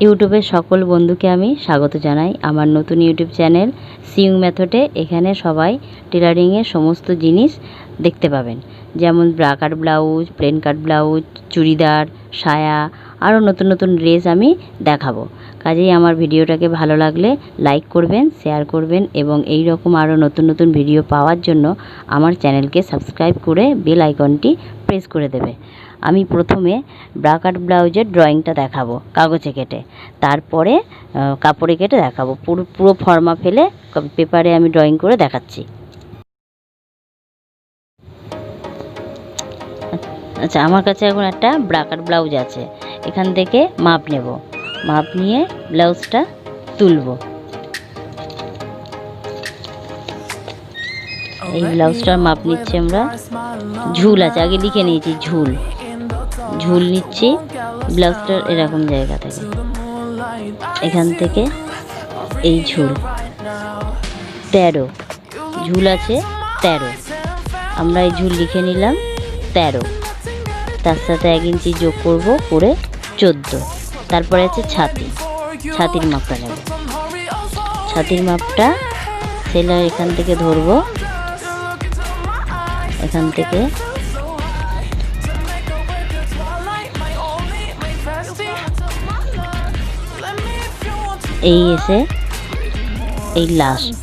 ইউটিউবের সকল বন্ধুকে আমি স্বাগত জানাই আমার নতুন ইউটিউব চ্যানেল সিউইং মেথডে। এখানে সবাই টেলারিংয়ের সমস্ত জিনিস দেখতে পাবেন, যেমন bra cut blouse, plain cut blouse, churidar, সায়া, আরও নতুন নতুন ড্রেস আমি দেখাবো। কাজেই আমার ভিডিওটাকে ভালো লাগলে লাইক করবেন, শেয়ার করবেন এবং এই রকম আরও নতুন নতুন ভিডিও পাওয়ার জন্য আমার চ্যানেলকে সাবস্ক্রাইব করে বেল আইকনটি প্রেস করে দেবে। আমি প্রথমে ব্রা কাট ব্লাউজের ড্রয়িংটা দেখাবো কাগজে কেটে, তারপরে কাপড়ে কেটে দেখাবো। পুরো ফর্মা ফেলে পেপারে আমি ড্রয়িং করে দেখাচ্ছি। আচ্ছা, আমার কাছে এখন একটা ব্রা কাট ব্লাউজ আছে। এখান থেকে মাপ নেব, মাপ নিয়ে ব্লাউজটা তুলব। এই ব্লাউজটার মাপ নিচ্ছি আমরা। ঝুল আছে, আগে লিখে নিয়েছি ঝুল। ঝুল নিচ্ছি ব্লাউজটার এরকম জায়গা থেকে, এখান থেকে এই ঝুল 13 ঝুল আছে 13। আমরা এই ঝুল লিখে নিলাম 13, তার সাথে 1 ইঞ্চি যোগ করব করে 14। তারপরে আছে ছাতি, ছাতির মাপটা নেব। ছাতির মাপটা সেলাই এখান থেকে ধরবো, এখান থেকে এই এসে এই লাস্ট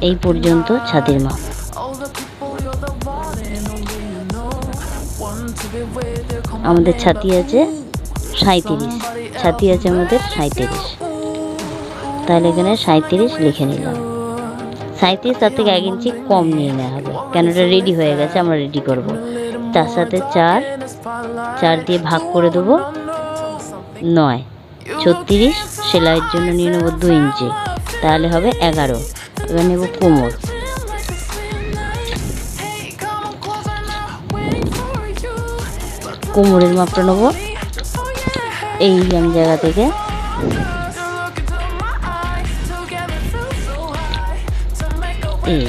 এই পর্যন্ত ছাতির মাপ। আমাদের ছাতি আছে 37, ছাতি আছে আমাদের 37, তাহলে এখানে 37 লিখে নিলাম। 37, তার থেকে 1 ইঞ্চি কম নিয়ে নেওয়া হবে, কেন এটা রেডি হয়ে গেছে, আমরা রেডি করব। তার সাথে 4 দিয়ে ভাগ করে দেবো 9, 36 সেলাইয়ের জন্য নিয়ে নেবো 2 ইঞ্চি, তাহলে হবে 11। এবার নেব কোমর, কোমরের মাপটা নেব এই জায়গা থেকে এই।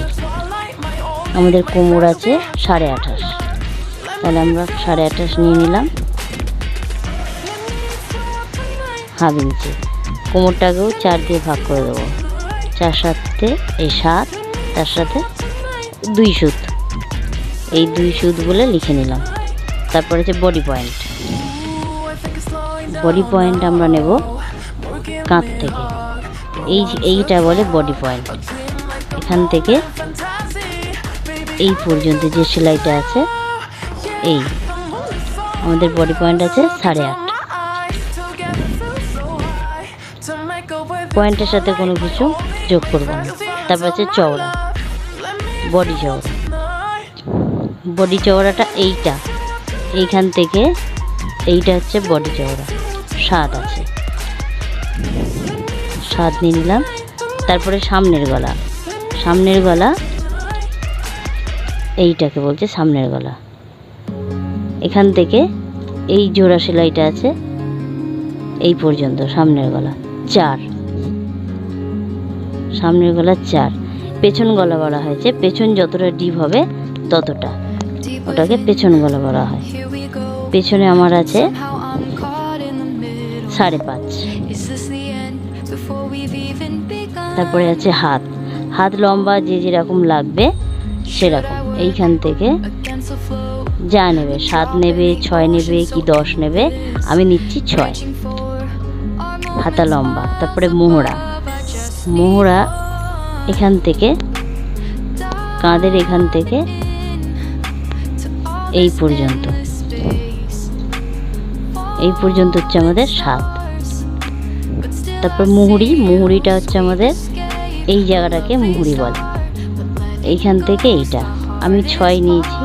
আমাদের কোমর আছে 28.5, তাহলে আমরা 28.5 নিয়ে নিলাম, হাফ ইঞ্চি। কোমরটাকেও 4 দিয়ে ভাগ করে দেবো, 4 সাথে এই 7, তার সাথে 2 সুত, এই 2 সুত বলে লিখে নিলাম। তারপরে আছে বডি পয়েন্ট। বডি পয়েন্ট আমরা নেব কাঁধ থেকে, এইটা বলে বডি পয়েন্ট। এখান থেকে এই পর্যন্ত যে সেলাইটা আছে এই আমাদের বডি পয়েন্ট আছে 8.5। পয়েন্টের সাথে কোনো কিছু যোগ করব না। তারপর আছে চওড়া, বডি চওড়া। বডি চওড়াটা এইখান থেকে এইটা হচ্ছে বডি চওড়া, 7 আছে, 7 নিয়ে নিলাম। তারপরে সামনের গলা, সামনের গলা এইটাকে বলছে সামনের গলা। এখান থেকে এই জোড়া সেলাইটা আছে এই পর্যন্ত সামনের গলা 4, সামনের গলা 4। পেছন গলা বলা হয়েছে, পেছন যতটা ডিপ হবে ততটা, ওটাকে পেছন গলা বলা হয়। পেছনে আমার আছে 5.5। তারপরে আছে হাত, হাত লম্বা যে যেরকম লাগবে সেরকম, এইখান থেকে যা নেবে, 7 নেবে, 6 নেবে কি 10 নেবে, আমি নিচ্ছি 6 হাতা লম্বা। তারপরে মোহরা, মোহরা এখান থেকে কাঁধের এখান থেকে এই পর্যন্ত, এই পর্যন্ত হচ্ছে আমাদের 7। তারপর মুহুরি, মুহুরিটা হচ্ছে আমাদের এই জায়গাটাকে মুহুরি বলে, এইখান থেকে এইটা আমি 6 নিয়েছি,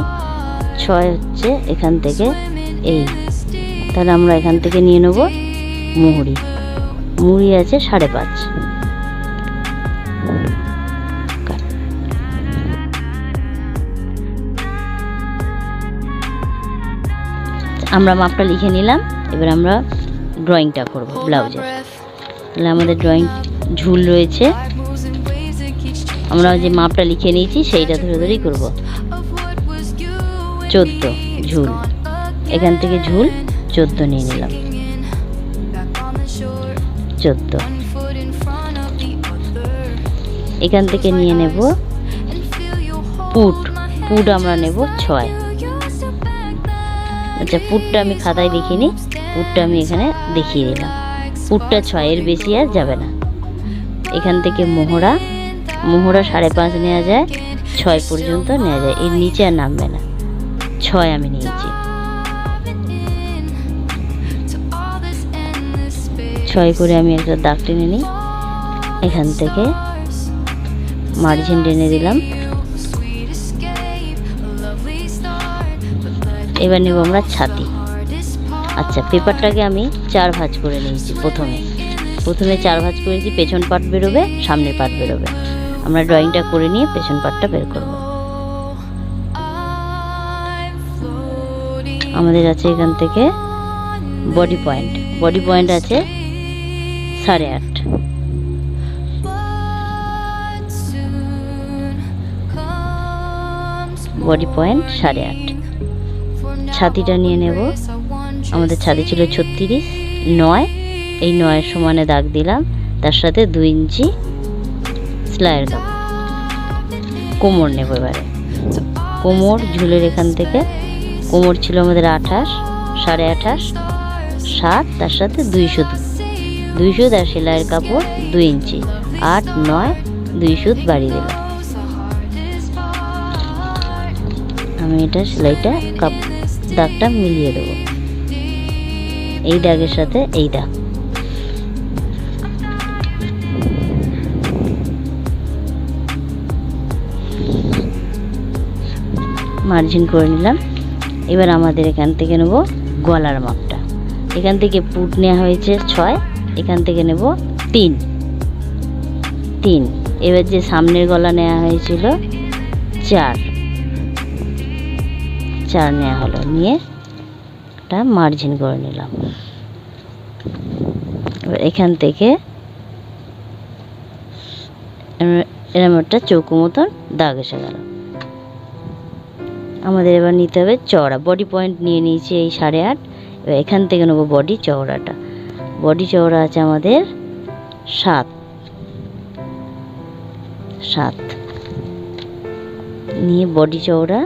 6 হচ্ছে এখান থেকে এই, তাহলে আমরা এখান থেকে নিয়ে নেব মুহুরি। মুহুরি আছে 5.5। আমরা মাপটা লিখে নিলাম, এবার আমরা ড্রয়িংটা করব ব্লাউজের। তাহলে আমাদের ড্রয়িং ঝুল রয়েছে, আমরা যে মাপটা লিখে নিয়েছি সেইটা ধরে ধরেই করব। 14 ঝুল, এখান থেকে ঝুল 14 নিয়ে নিলাম, 14। এখান থেকে নিয়ে নেব পুট, পুট আমরা নেব 6। আচ্ছা, পুটটা আমি খাতায় দেখিনি, পুটটা আমি এখানে দেখিয়ে দিলাম। পুটটা 6, এর বেশি আর যাবে না। এখান থেকে মোহরা, মোহরা 5.5 নেওয়া যায়, 6 পর্যন্ত নেওয়া যায়, এর নিচে আর নামবে না। 6 আমি নিয়েছি, 6 করে আমি একটা দাগ টেনে নিই। এখান থেকে মার্জিন টেনে দিলাম। এবার নেব আমরা ছাতি। আচ্ছা, পেপারটাকে আমি 4 ভাঁজ করে নিয়েছি। প্রথমে 4 ভাঁজ করেছি, পেছন পার্ট বেরোবে, সামনের পার্ট বেরোবে। আমরা ড্রয়িংটা করে নিয়ে পেছন পার্টটা বের করব। আমাদের আছে এখান থেকে বডি পয়েন্ট, বডি পয়েন্ট আছে 8.5। Body point 8.5। ছাতিটা নিয়ে নেব। আমাদের ছাতি ছিল 36, 9, এই 9 সমানে দাগ দিলাম, তার সাথে 2 ইঞ্চি সেলাইয়ের কাপড়। কোমর নেব এবারে। কোমর ঝুলের এখান থেকে কোমর ছিল আমাদের 28, 28.5, 7, তার সাথে 2 সুত, 2 সুত আর সেলাইয়ের কাপড় 2 ইঞ্চি, 8, 9, 2 সুত বাড়িয়ে দিলাম। আমি এটা সেলাইটা দাগটা মিলিয়ে দেব, এই দাগের সাথে এই দাগ। মার্জিন করে নিলাম। এবার আমাদের এখান থেকে নেব গলার মাপটা। এখান থেকে পুট নেওয়া হয়েছে 6, এখান থেকে নেব 3। এবার যে সামনের গলা নেওয়া হয়েছিল 4 নেওয়া হলো, নিয়ে একটা মার্জিন করে নিলাম। এবার এখান থেকে এরকম একটা চৌকো মতন দাগ এসে গেল। আমাদের এবার নিতে হবে চওড়া। বডি পয়েন্ট নিয়ে নিয়েছি এই 8.5। এবার এখান থেকে নেব বডি চওড়াটা। বডি চওড়া আছে আমাদের 7 নিয়ে বডি চওড়া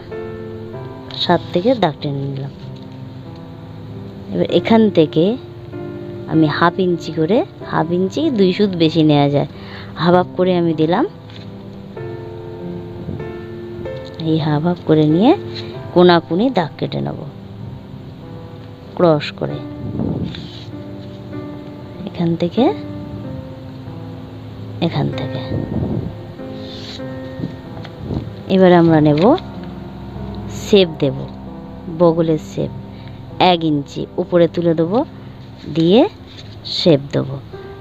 7 থেকে দাগ টেনে নিলাম। এবার এখান থেকে আমি 1/2 ইঞ্চি করে, 1/2 ইঞ্চি 2 সুত বেশি নেওয়া যায়, হাফ করে আমি দিলাম। এই হাফ করে নিয়ে কোনাকুনি দাগ কেটে নেব, ক্রস করে এখান থেকে এখান থেকে। এবার আমরা নেব শেপ দেব, বগলের শেপ 1 ইঞ্চি উপরে তুলে দেবো, দিয়ে শেপ দেবো।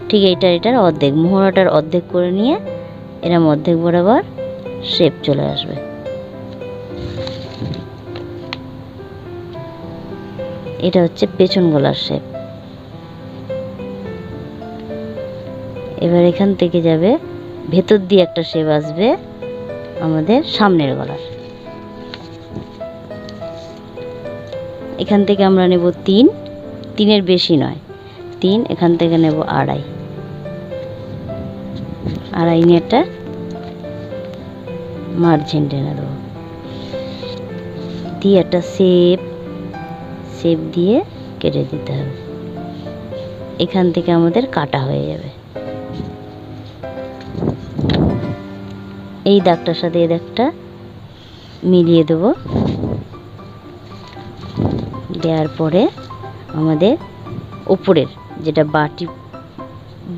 ঠিক এটার অর্ধেক, মোহরাটার অর্ধেক করে নিয়ে এরম অর্ধেক বরাবর শেপ চলে আসবে। এটা হচ্ছে পেছন গলার শেপ। এবার এখান থেকে যাবে ভেতর দিয়ে একটা শেপ আসবে আমাদের সামনের গলার। এখান থেকে আমরা নেব 3 বেশি নয়, 3। এখান থেকে নেব 2.5 নিয়ে একটা মার্জিন টেনে দেবো, দিয়ে একটা শেপ দিয়ে কেটে দিতে হবে। এখান থেকে আমাদের কাটা হয়ে যাবে। এই দাগটার সাথে এই দাগটা মিলিয়ে দেব। দেওয়ার পরে আমাদের উপরের যেটা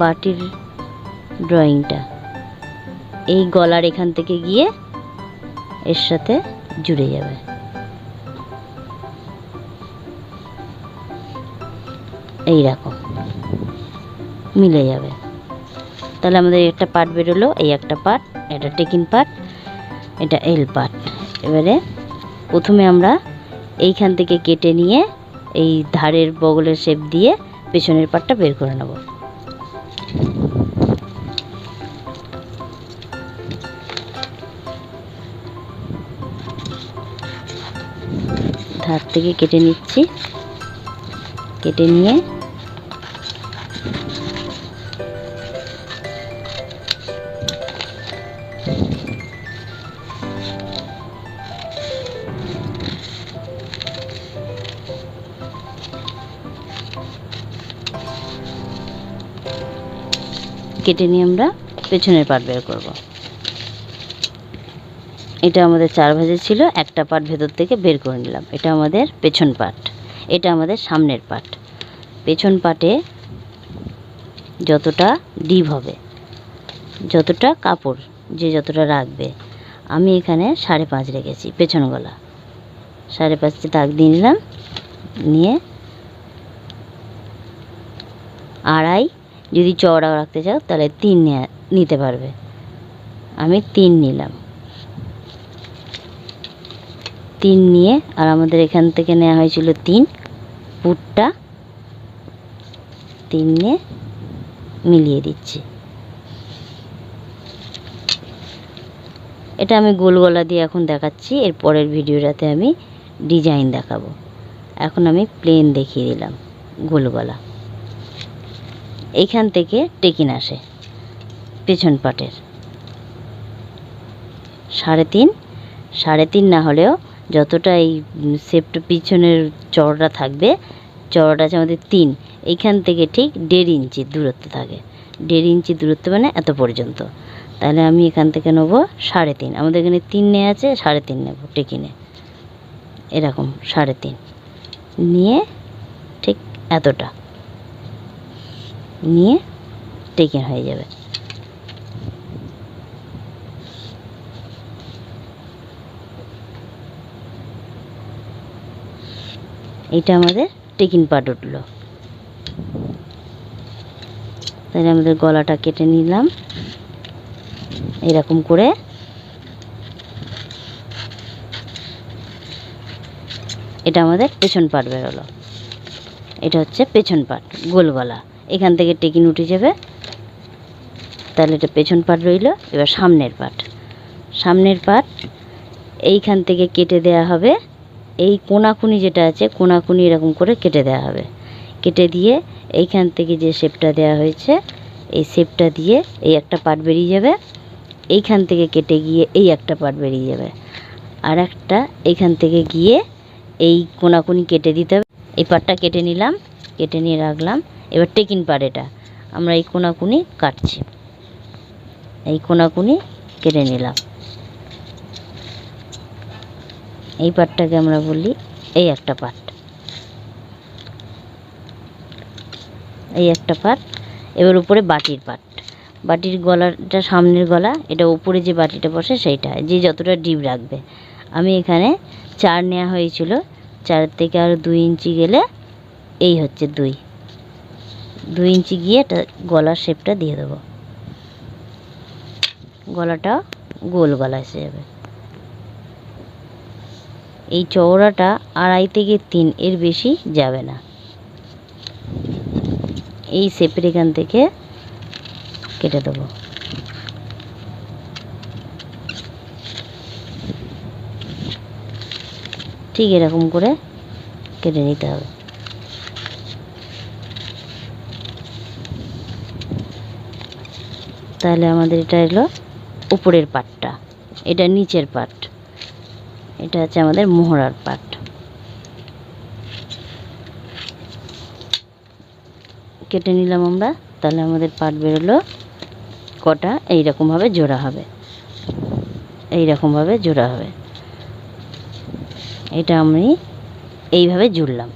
বাটির ড্রয়িংটা, এই গলার এখান থেকে গিয়ে এর সাথে জুড়ে যাবে। এই রকম মিলে যাবে। তাহলে আমাদের একটা পার্ট বেরোলো, এই একটা পার্ট, এটা টেকিং পার্ট, এটা এল পার্ট। এবারে প্রথমে আমরা এইখান থেকে কেটে নিয়ে এই ধারের বগলের শেপ দিয়ে পেছনের পার্টটা বের করে নেব। ধার থেকে কেটে নিচ্ছি। কেটে নিয়ে আমরা পেছনের পার্ট বের করব। এটা আমাদের 4 ভাঁজে ছিল, একটা পার্ট ভেতর থেকে বের করে নিলাম। এটা আমাদের পেছন পার্ট, এটা আমাদের সামনের পার্ট। পেছন পার্টে যতটা ডিপ হবে, যতটা কাপড় যে যতটা রাখবে, আমি এখানে 5.5 রেখেছি পেছন গলা। 5.5 দাগ দিয়ে নিলাম। নিয়ে 2.5, যদি চওড়া রাখতে চাও তাহলে 3 নিতে পারবে। আমি 3 নিলাম। 3 নিয়ে, আর আমাদের এখান থেকে নেওয়া হয়েছিল 3 পুটটা, 3 নিয়ে মিলিয়ে দিচ্ছি। এটা আমি গোল গলা দিয়ে এখন দেখাচ্ছি, এর পরের ভিডিওটাতে আমি ডিজাইন দেখাবো। এখন আমি প্লেন দেখিয়ে দিলাম গোল গলা। এইখান থেকে টেকিন আসে পেছন পাটের 3.5 না হলেও যতটা এই শেপটা পিছনের চওড়া থাকবে, চওড়াটা আছে আমাদের 3, এইখান থেকে ঠিক 1.5 ইঞ্চি দূরত্ব থাকে। 1.5 ইঞ্চি দূরত্ব মানে এত পর্যন্ত। তাহলে আমি এখান থেকে নেব 3.5। আমাদের এখানে 3 নেওয়া আছে, 3.5 নেব টেকিনে। এরকম 3.5 নিয়ে ঠিক এতটা নিয়ে টেকিন হয়ে যাবে। এটা আমাদের টেকিন পার্ট উঠলো। তাহলে আমাদের গলাটা কেটে নিলাম এরকম করে। এটা আমাদের পেছন পার্ট বেরোলো। এটা হচ্ছে পেছন পার্ট, গোল গলা। এখান থেকে টেকিন উঠে যাবে, তাহলে এটা পেছন পার্ট রইল। এবার সামনের পার্ট এইখান থেকে কেটে দেয়া হবে। এই কোনাকুনি যেটা আছে, কোনাকুনি এরকম করে কেটে দেওয়া হবে। কেটে দিয়ে এইখান থেকে যে শেপটা দেওয়া হয়েছে, এই শেপটা দিয়ে এই একটা পার্ট বেরিয়ে যাবে। এইখান থেকে কেটে গিয়ে এই একটা পার্ট বেরিয়ে যাবে। আর একটা এইখান থেকে গিয়ে এই কোনাকুনি কেটে দিতে হবে। এই পার্টটা কেটে নিলাম, কেটে নিয়ে রাখলাম। এবার টেকিন পার্ট, এটা আমরা এই কোনাকুনি কাটছি। এই কোনাকুনি কেটে নিলাম। এই পার্টটাকে আমরা বলি এই একটা পার্ট, এই একটা পার্ট। এবার উপরে বাটির পার্ট, বাটির গলাটা সামনের গলা, এটা উপরে যে বাটিটা বসে সেইটা, যে যতটা ডিপ রাখবে। আমি এখানে 4 নেওয়া হয়েছিল, 4 থেকে আরও 2 ইঞ্চি গেলে এই হচ্ছে 2 ইঞ্চি গিয়ে এটা গলার শেপটা দিয়ে দেবো। গলাটা গোল গলা এসে যাবে। এই চওড়াটা 2.5 থেকে 3, এর বেশি যাবে না। এই শেপের এখান থেকে কেটে দেবো। ঠিক এরকম করে কেটে নিতে হবে। তাহলে আমাদের এটা এলো উপরের পার্টটা, এটা নিচের পার্ট, এটা হচ্ছে আমাদের মোহরার পার্ট। কেটে নিলাম আমরা। তাহলে আমাদের পার্ট বেরোলো কটা, এইরকমভাবে জোড়া হবে, এইরকমভাবে জোড়া হবে। এটা আমি এইভাবে জুড়লাম,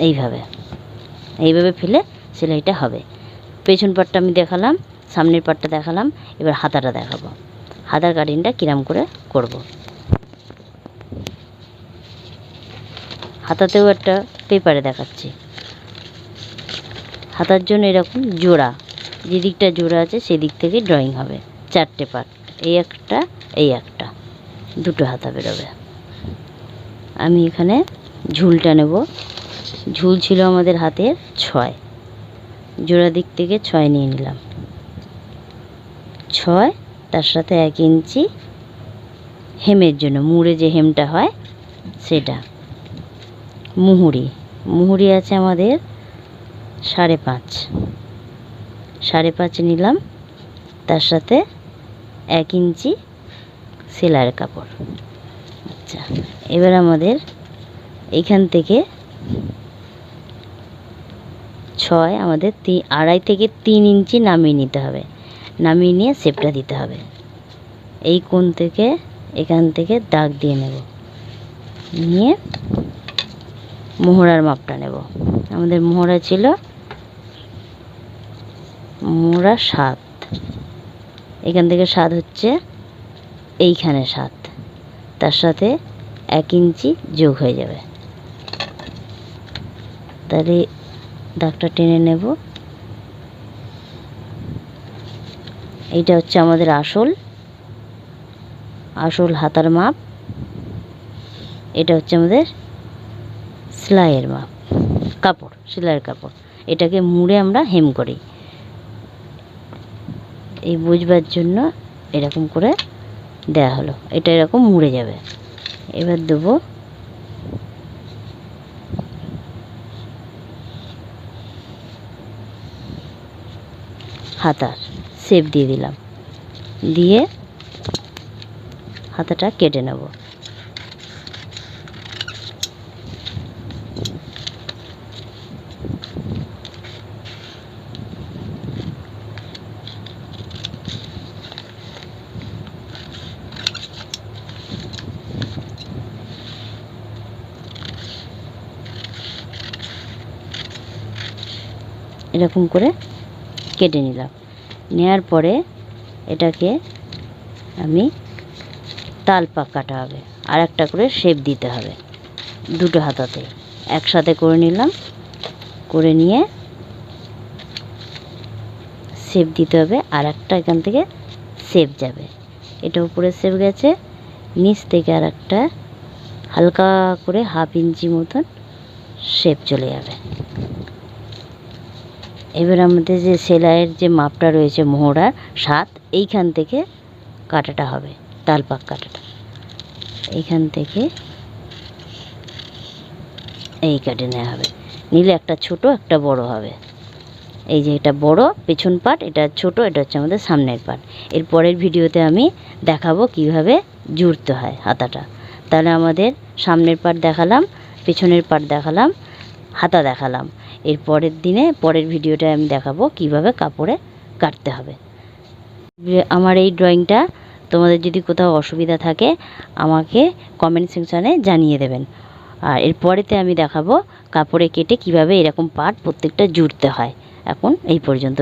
এইভাবে ফেলে সেলাইটা হবে। পেছন পাটটা আমি দেখালাম, সামনের পাটটা দেখালাম। এবার হাতাটা দেখাবো, হাতার কাটিংটা কিরাম করে করব। হাতাতেও একটা পেপারে দেখাচ্ছি। হাতার জন্য এরকম জোড়া, যে দিকটা জোড়া আছে সেদিক থেকে ড্রয়িং হবে। 4টে পার্ট, এই একটা, এই একটা, 2টো হাতা বেরোবে। আমি এখানে ঝুলটা নেব। ঝুল ছিল আমাদের হাতের 6, জোড়া দিক থেকে 6 নিয়ে নিলাম। 6, তার সাথে 1 ইঞ্চি হেমের জন্য, মুড়ে যে হেমটা হয় সেটা। মুহুরি, মুহুরি আছে আমাদের 5.5, 5.5 নিলাম। তার সাথে 1 ইঞ্চি সেলাইয়ের কাপড়। আচ্ছা, এবার আমাদের এইখান থেকে 6 আমাদের 2.5 থেকে 3 ইঞ্চি নামিয়ে নিতে হবে। নামিয়ে নিয়ে শেপটা দিতে হবে। এই কোণ থেকে এখান থেকে দাগ দিয়ে নেব, নিয়ে মোহরার মাপটা নেব। আমাদের মোহরা ছিল মোহরা 7, এখান থেকে 7 হচ্ছে এইখানে 7, তার সাথে 1 ইঞ্চি যোগ হয়ে যাবে। তাহলে দাগটা টেনে নেব। এইটা হচ্ছে আমাদের আসল হাতার মাপ। এটা হচ্ছে আমাদের সেলাইয়ের মাপ, কাপড়, সেলাইয়ের কাপড়। এটাকে মুড়ে আমরা হেম করি। এই বুঝবার জন্য এরকম করে দেয়া হলো। এটা এরকম মুড়ে যাবে। এবার দেবো হাতার শেপ দিয়ে দিলাম, দিয়ে হাতাটা কেটে নেব। এরকম করে কেটে নিলাম। নেওয়ার পরে এটাকে আমি তালপাক কাটা হবে, আর একটা করে শেপ দিতে হবে। দুটো হাতাতে একসাথে করে নিলাম, করে নিয়ে শেপ দিতে হবে। আর একটা এখান থেকে শেপ যাবে, এটা উপরে শেপ গেছে, নিচ থেকে আর একটা হালকা করে 1/2 ইঞ্চি মতন শেপ চলে যাবে। এবার আমাদের যে সেলাইয়ের যে মাপটা রয়েছে মোহরার 7, এইখান থেকে কাটাটা হবে, তালপাক কাটাটা এইখান থেকে এই কেটে নেওয়া হবে। নিলে একটা ছোট একটা বড় হবে। এই যে এটা বড় পেছন পাট, এটা ছোট, এটা হচ্ছে আমাদের সামনের পাট। এর পরের ভিডিওতে আমি দেখাবো কিভাবে জুড়তে হয় হাতাটা। তাহলে আমাদের সামনের পাট দেখালাম, পেছনের পাট দেখালাম, হাতা দেখালাম। এর পরের ভিডিওটা আমি দেখাবো কিভাবে কাপড়ে কাটতে হবে। আমার এই ড্রয়িংটা তোমাদের যদি কোথাও অসুবিধা থাকে আমাকে কমেন্ট সেকশানে জানিয়ে দেবেন। আর এর পরেতে আমি দেখাবো কাপড়ে কেটে কিভাবে এরকম পাট প্রত্যেকটা জুড়তে হয়। এখন এই পর্যন্ত।